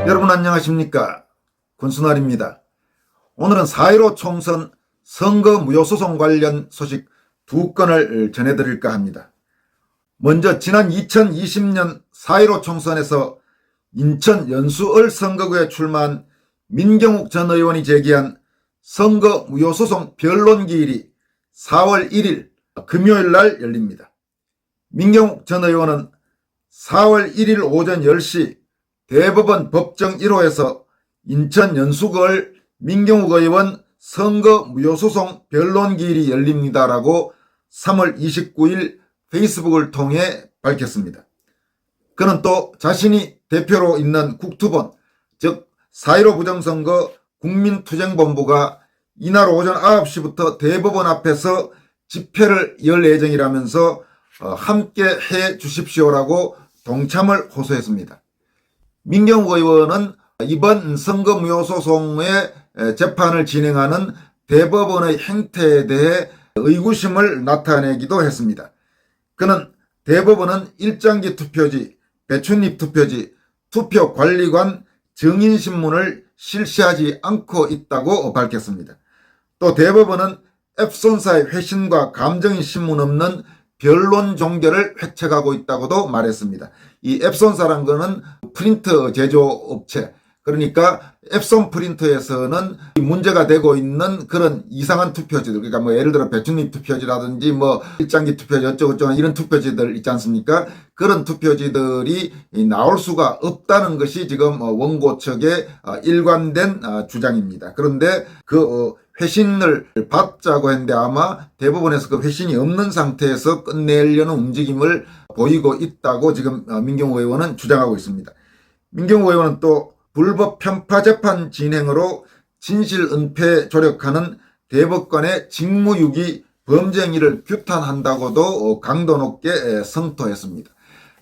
여러분 안녕하십니까? 군수날입니다. 오늘은 4.15 총선 선거 무효소송 관련 소식 두 건을 전해드릴까 합니다. 먼저 지난 2020년 4.15 총선에서 인천 연수을 선거구에 출마한 민경욱 전 의원이 제기한 선거 무효소송 변론기일이 4월 1일 금요일 날 열립니다. 민경욱 전 의원은 4월 1일 오전 10시 대법원 법정 1호에서 인천 연수구을 민경욱 의원 선거 무효소송 변론기일이 열립니다라고 3월 29일 페이스북을 통해 밝혔습니다. 그는 또 자신이 대표로 있는 국투본, 즉 4.15 부정선거 국민투쟁본부가 이날 오전 9시부터 대법원 앞에서 집회를 열 예정이라면서 함께 해 주십시오라고 동참을 호소했습니다. 민경욱 의원은 이번 선거 무효소송의 재판을 진행하는 대법원의 행태에 대해 의구심을 나타내기도 했습니다. 그는 대법원은 일장기 투표지, 배춧잎 투표지, 투표관리관 증인신문을 실시하지 않고 있다고 밝혔습니다. 또 대법원은 앱손사의 회신과 감정인 신문 없는 변론 종결을 획책하고 있다고도 말했습니다. 이 앱손사란 거는 프린터 제조업체, 그러니까 앱손 프린터에서는 문제가 되고 있는 그런 이상한 투표지들, 그러니까 뭐 예를 들어 배춧잎 투표지라든지 뭐 일장기 투표지 어쩌고저쩌고 이런 투표지들 있지 않습니까? 그런 투표지들이 나올 수가 없다는 것이 지금 원고 측의 일관된 주장입니다. 그런데 그 회신을 받자고 했는데 아마 대법원에서 그 회신이 없는 상태에서 끝내려는 움직임을 보이고 있다고 지금 민경욱 의원은 주장하고 있습니다. 민경욱 의원은 또 불법 편파 재판 진행으로 진실 은폐에 조력하는 대법관의 직무유기 범죄 행위를 규탄한다고도 강도 높게 성토했습니다.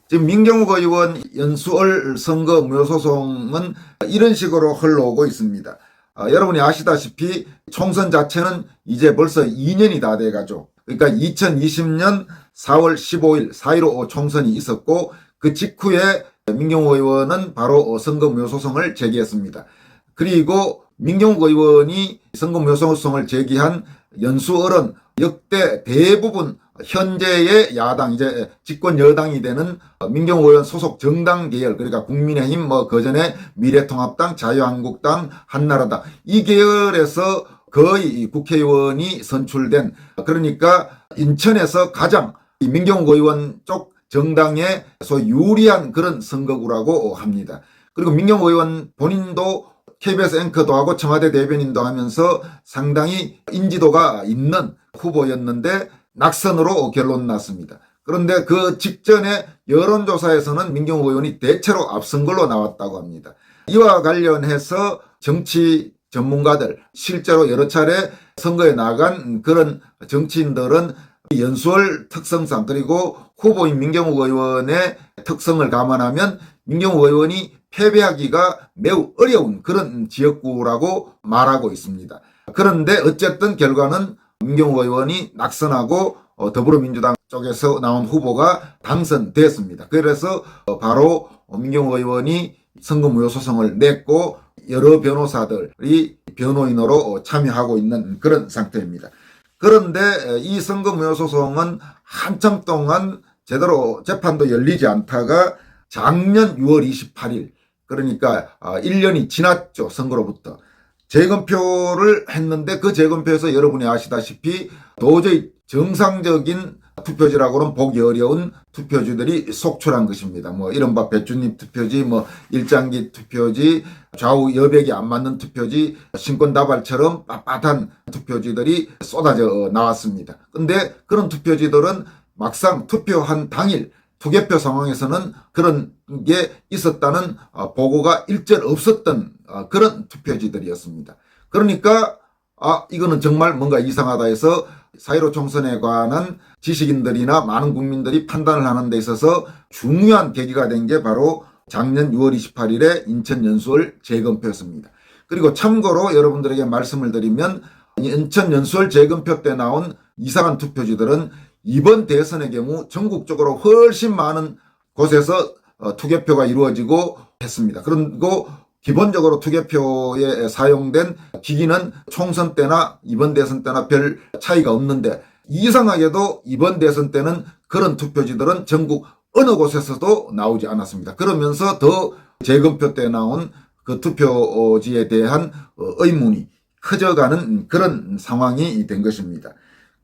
지금 민경욱 의원 연수을 선거 무효소송은 이런 식으로 흘러오고 있습니다. 여러분이 아시다시피 총선 자체는 이제 벌써 2년이 다 돼가죠. 그러니까 2020년 4월 15일 4.15 총선이 있었고 그 직후에 민경욱 의원은 바로 선거 무효소송을 제기했습니다. 그리고 민경욱 의원이 선거 무효소송을 제기한 연수을은 역대 대부분 현재의 야당, 이제 집권 여당이 되는 민경욱 의원 소속 정당 계열, 그러니까 국민의힘, 그전에 미래통합당, 자유한국당, 한나라당, 이 계열에서 거의 국회의원이 선출된, 그러니까 인천에서 가장 민경욱 의원 쪽 정당에 유리한 그런 선거구라고 합니다. 그리고 민경욱 의원 본인도 KBS 앵커도 하고 청와대 대변인도 하면서 상당히 인지도가 있는 후보였는데 낙선으로 결론 났습니다. 그런데 그 직전에 여론조사에서는 민경욱 의원이 대체로 앞선 걸로 나왔다고 합니다. 이와 관련해서 정치 전문가들, 실제로 여러 차례 선거에 나간 그런 정치인들은 연수을 특성상 그리고 후보인 민경욱 의원의 특성을 감안하면 민경욱 의원이 패배하기가 매우 어려운 그런 지역구라고 말하고 있습니다. 그런데 어쨌든 결과는 민경욱 의원이 낙선하고 더불어민주당 쪽에서 나온 후보가 당선됐습니다. 그래서 바로 민경욱 의원이 선거 무효소송을 냈고 여러 변호사들이 변호인으로 참여하고 있는 그런 상태입니다. 그런데 이 선거 무효소송은 한참 동안 제대로 재판도 열리지 않다가 작년 6월 28일, 그러니까 1년이 지났죠. 선거로부터. 재검표를 했는데 그 재검표에서 여러분이 아시다시피 도저히 정상적인 투표지라고는 보기 어려운 투표지들이 속출한 것입니다. 이른바 배춧잎 투표지, 일장기 투표지, 좌우 여백이 안 맞는 투표지, 신권다발처럼 빳빳한 투표지들이 쏟아져 나왔습니다. 근데 그런 투표지들은 막상 투표한 당일 투개표 상황에서는 그런 게 있었다는 보고가 일절 없었던 그런 투표지들이었습니다. 그러니까 이거는 정말 뭔가 이상하다 해서 4.15 총선에 관한 지식인들이나 많은 국민들이 판단을 하는 데 있어서 중요한 계기가 된 게 바로 작년 6월 28일에 인천 연수을 재검표였습니다. 그리고 참고로 여러분들에게 말씀을 드리면 인천 연수을 재검표 때 나온 이상한 투표지들은 이번 대선의 경우 전국적으로 훨씬 많은 곳에서 투개표가 이루어지고 했습니다. 그리고 기본적으로 투개표에 사용된 기기는 총선 때나 이번 대선 때나 별 차이가 없는데, 이상하게도 이번 대선 때는 그런 투표지들은 전국 어느 곳에서도 나오지 않았습니다. 그러면서 더 재검표 때 나온 그 투표지에 대한 의문이 커져가는 그런 상황이 된 것입니다.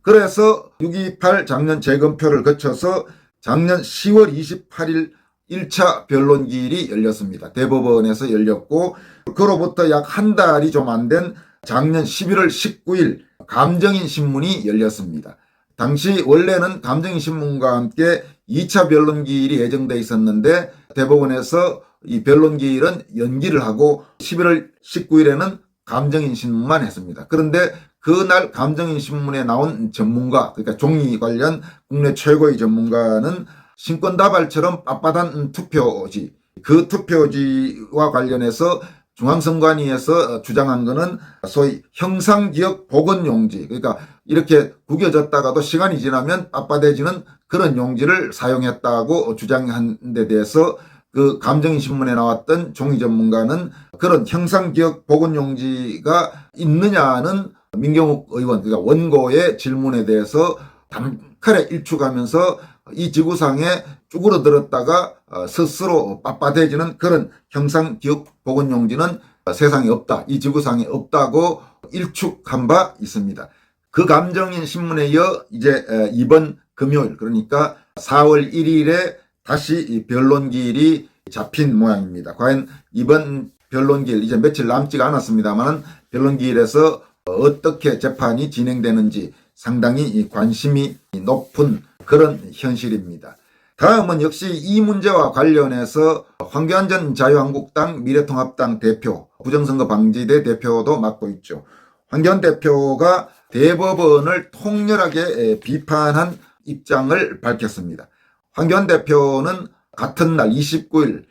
그래서 6.28 작년 재검표를 거쳐서 작년 10월 28일 1차 변론기일이 열렸습니다. 대법원에서 열렸고, 그로부터 약 한 달이 좀 안 된 작년 11월 19일 감정인 신문이 열렸습니다. 당시 원래는 감정인 신문과 함께 2차 변론기일이 예정돼 있었는데 대법원에서 이 변론기일은 연기를 하고 11월 19일에는 감정인 신문만 했습니다. 그런데 그날 감정인 신문에 나온 전문가, 그러니까 종이 관련 국내 최고의 전문가는 신권다발처럼 빳빳한 투표지, 그 투표지와 관련해서 중앙선관위에서 주장한 것은 소위 형상기억 복원용지, 그러니까 이렇게 구겨졌다가도 시간이 지나면 빳빳해지는 그런 용지를 사용했다고 주장한 데 대해서 그 감정인 신문에 나왔던 종이 전문가는 그런 형상기억 복원용지가 있느냐는 민경욱 의원, 그러니까 원고의 질문에 대해서 단칼에 일축하면서 이 지구상에 쭈그러들었다가 스스로 빳빳해지는 그런 형상기억 복원용지는 세상에 없다, 이 지구상에 없다고 일축한 바 있습니다. 그 감정인 신문에 이어 이제 이번 금요일, 그러니까 4월 1일에 다시 이 변론기일이 잡힌 모양입니다. 과연 이번 변론기일, 이제 며칠 남지가 않았습니다만 변론기일에서 어떻게 재판이 진행되는지 상당히 관심이 높은 그런 현실입니다. 다음은 역시 이 문제와 관련해서 황교안 전 자유한국당 미래통합당 대표, 부정선거 방지대 대표도 맡고 있죠. 황교안 대표가 대법원을 통렬하게 비판한 입장을 밝혔습니다. 황교안 대표는 같은 날 29일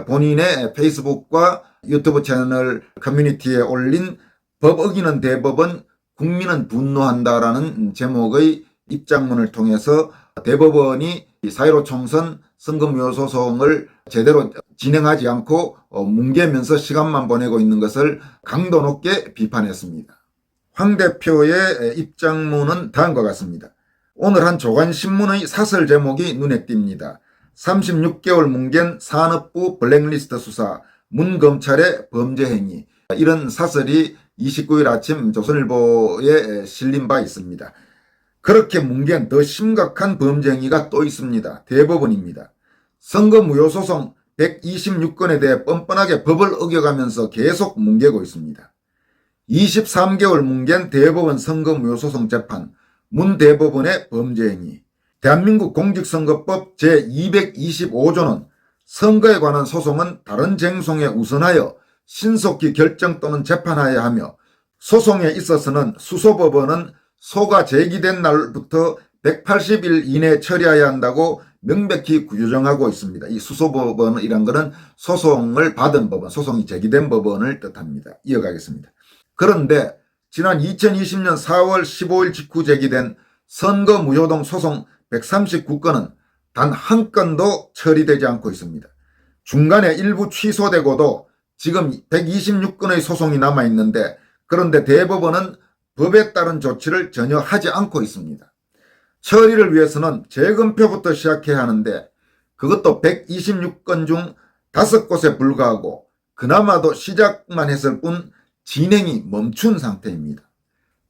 본인의 페이스북과 유튜브 채널 커뮤니티에 올린 법 어기는 대법원, 국민은 분노한다라는 제목의 입장문을 통해서 대법원이 4.15 총선 선거무효 소송을 제대로 진행하지 않고 뭉개면서 시간만 보내고 있는 것을 강도 높게 비판했습니다. 황 대표의 입장문은 다음과 같습니다. 오늘 한 조간신문의 사설 제목이 눈에 띕니다. 36개월 뭉갠 산업부 블랙리스트 수사, 문 검찰의 범죄 행위. 이런 사설이 29일 아침 조선일보에 실린 바 있습니다. 그렇게 뭉갠 더 심각한 범죄 행위가 또 있습니다. 대법원입니다. 선거무효소송 126건에 대해 뻔뻔하게 법을 어겨가면서 계속 뭉개고 있습니다. 23개월 뭉갠 대법원 선거무효소송 재판, 문 대법원의 범죄 행위. 대한민국 공직선거법 제225조는 선거에 관한 소송은 다른 쟁송에 우선하여 신속히 결정 또는 재판하여야 하며, 소송에 있어서는 수소법원은 소가 제기된 날부터 180일 이내에 처리해야 한다고 명백히 규정하고 있습니다. 이 수소법원이란 것은 소송을 받은 법원, 소송이 제기된 법원을 뜻합니다. 이어가겠습니다. 그런데 지난 2020년 4월 15일 직후 제기된 선거무효동 소송 139건은 단 한 건도 처리되지 않고 있습니다. 중간에 일부 취소되고도 지금 126건의 소송이 남아있는데, 그런데 대법원은 법에 따른 조치를 전혀 하지 않고 있습니다. 처리를 위해서는 재검표부터 시작해야 하는데 그것도 126건 중 5곳에 불과하고 그나마도 시작만 했을 뿐 진행이 멈춘 상태입니다.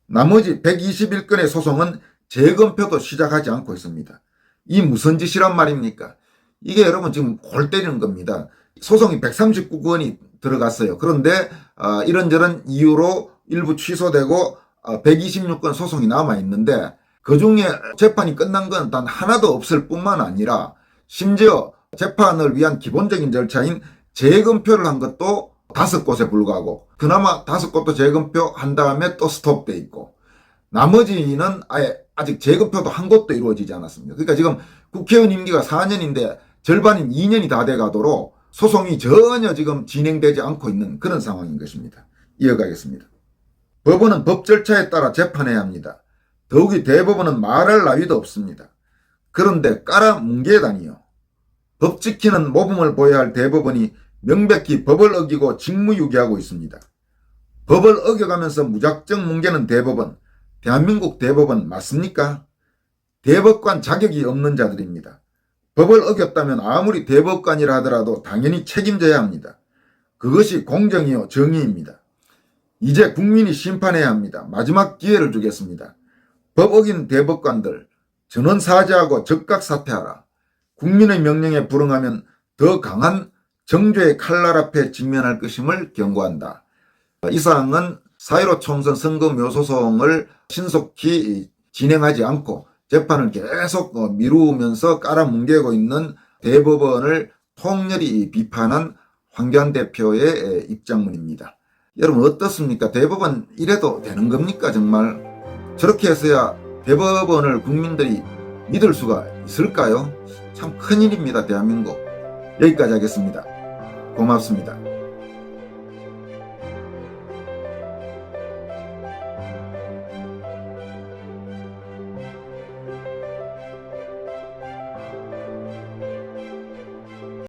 나머지 121건의 소송은 재검표도 시작하지 않고 있습니다. 이 무슨 짓이란 말입니까? 이게 여러분 지금 골 때리는 겁니다. 소송이 139건이 들어갔어요. 그런데 이런저런 이유로 일부 취소되고 126건 소송이 남아있는데 그중에 재판이 끝난 건 단 하나도 없을 뿐만 아니라 심지어 재판을 위한 기본적인 절차인 재검표를 한 것도 5곳에 불과하고, 그나마 5곳도 재검표 한 다음에 또 스톱돼 있고, 나머지는 아예 아직 재검표도 한 곳도 이루어지지 않았습니다. 그러니까 지금 국회의원 임기가 4년인데 절반인 2년이 다 돼가도록 소송이 전혀 지금 진행되지 않고 있는 그런 상황인 것입니다. 이어가겠습니다. 법원은 법 절차에 따라 재판해야 합니다. 더욱이 대법원은 말할 나위도 없습니다. 그런데 깔아뭉개다니요. 법 지키는 모범을 보여야 할 대법원이 명백히 법을 어기고 직무유기하고 있습니다. 법을 어겨가면서 무작정 뭉개는 대법원, 대한민국 대법원 맞습니까? 대법관 자격이 없는 자들입니다. 법을 어겼다면 아무리 대법관이라 하더라도 당연히 책임져야 합니다. 그것이 공정이요 정의입니다. 이제 국민이 심판해야 합니다. 마지막 기회를 주겠습니다. 법 어긴 대법관들 전원 사죄하고 즉각 사퇴하라. 국민의 명령에 불응하면 더 강한 정죄의 칼날 앞에 직면할 것임을 경고한다. 이 사항은 4.15 총선 선거묘소송을 신속히 진행하지 않고 재판을 계속 미루면서 깔아뭉개고 있는 대법원을 통렬히 비판한 황교안 대표의 입장문입니다. 여러분 어떻습니까? 대법원 이래도 되는 겁니까 정말? 저렇게 해서야 대법원을 국민들이 믿을 수가 있을까요? 참 큰일입니다 대한민국. 여기까지 하겠습니다. 고맙습니다.